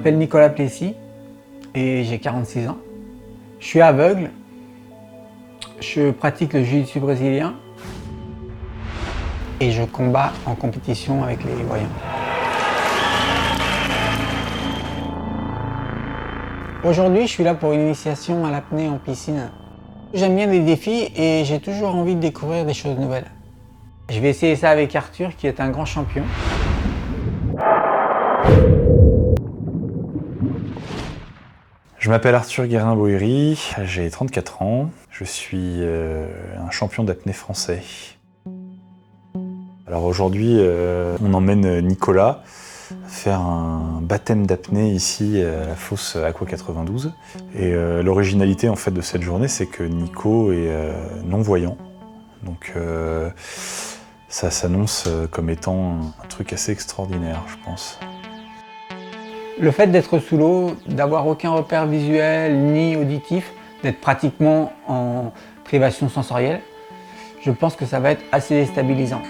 m'appelle Nicolas Plessis et j'ai 46 ans. Je suis aveugle, je pratique le jiu-jitsu brésilien et je combats en compétition avec les voyants. Aujourd'hui, je suis là pour une initiation à l'apnée en piscine. J'aime bien les défis et j'ai toujours envie de découvrir des choses nouvelles. Je vais essayer ça avec Arthur, qui est un grand champion. Je m'appelle Arthur Guérin-Boéry, j'ai 34 ans, je suis un champion d'apnée français. Alors aujourd'hui, on emmène Nicolas faire un baptême d'apnée ici à la fosse Aqua 92. Et l'originalité en fait de cette journée, c'est que Nico est non-voyant. Donc ça s'annonce comme étant un truc assez extraordinaire, je pense. Le fait d'être sous l'eau, d'avoir aucun repère visuel ni auditif, d'être pratiquement en privation sensorielle, je pense que ça va être assez déstabilisant.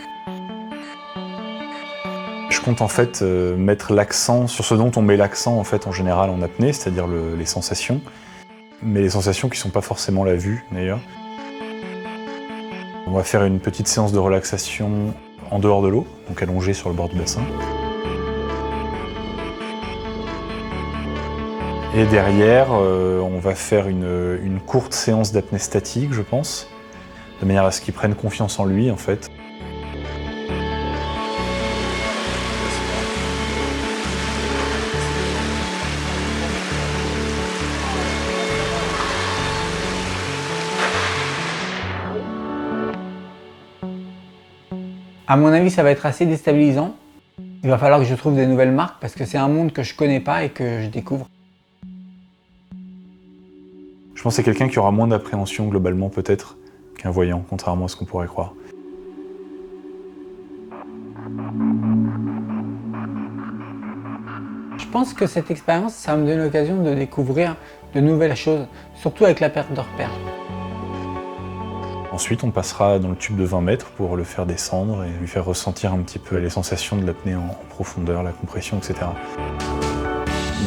Je compte en fait mettre l'accent sur ce dont on met l'accent en fait en général en apnée, c'est-à-dire les sensations, mais les sensations qui ne sont pas forcément la vue d'ailleurs. On va faire une petite séance de relaxation en dehors de l'eau, donc allongée sur le bord du bassin. Et derrière, on va faire une courte séance d'apnée statique, je pense, de manière à ce qu'il prenne confiance en lui en fait. À mon avis, ça va être assez déstabilisant. Il va falloir que je trouve des nouvelles marques parce que c'est un monde que je connais pas et que je découvre. Je pense que c'est quelqu'un qui aura moins d'appréhension globalement peut-être qu'un voyant, contrairement à ce qu'on pourrait croire. Je pense que cette expérience, ça me donne l'occasion de découvrir de nouvelles choses, surtout avec la perte de repères. Ensuite, on passera dans le tube de 20 mètres pour le faire descendre et lui faire ressentir un petit peu les sensations de l'apnée en profondeur, la compression, etc.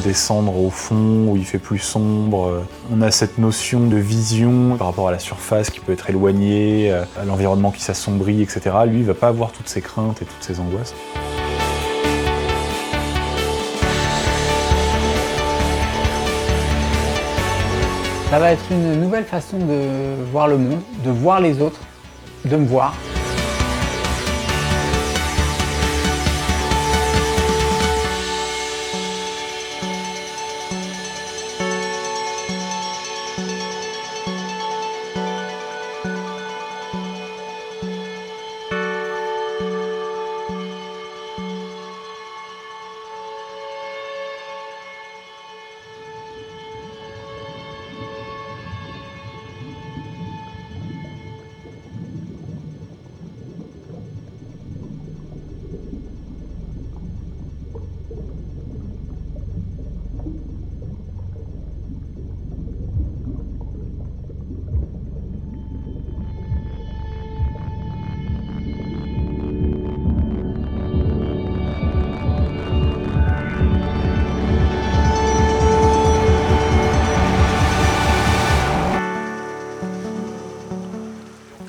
Descendre au fond où il fait plus sombre. On a cette notion de vision par rapport à la surface qui peut être éloignée, à l'environnement qui s'assombrit, etc. Lui, il ne va pas avoir toutes ces craintes et toutes ces angoisses. Ça va être une nouvelle façon de voir le monde, de voir les autres, de me voir.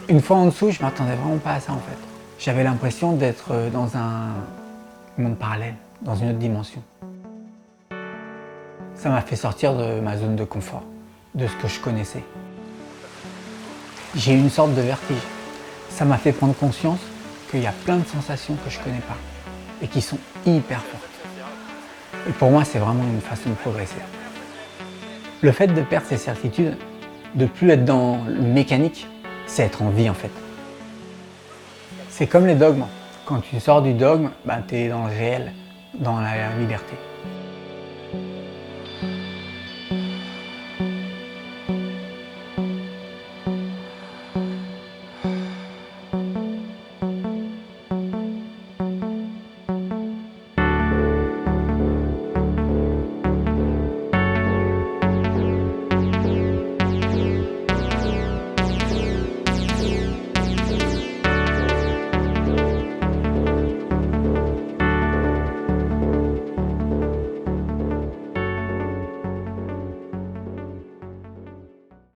Une fois en dessous, je m'attendais vraiment pas à ça en fait. J'avais l'impression d'être dans un monde parallèle, dans une autre dimension. Ça m'a fait sortir de ma zone de confort, de ce que je connaissais. J'ai eu une sorte de vertige. Ça m'a fait prendre conscience qu'il y a plein de sensations que je connais pas et qui sont hyper fortes. Et pour moi, c'est vraiment une façon de progresser. Le fait de perdre ses certitudes, de plus être dans le mécanique, c'est être en vie en fait. C'est comme les dogmes. Quand tu sors du dogme, tu es dans le réel, dans la liberté.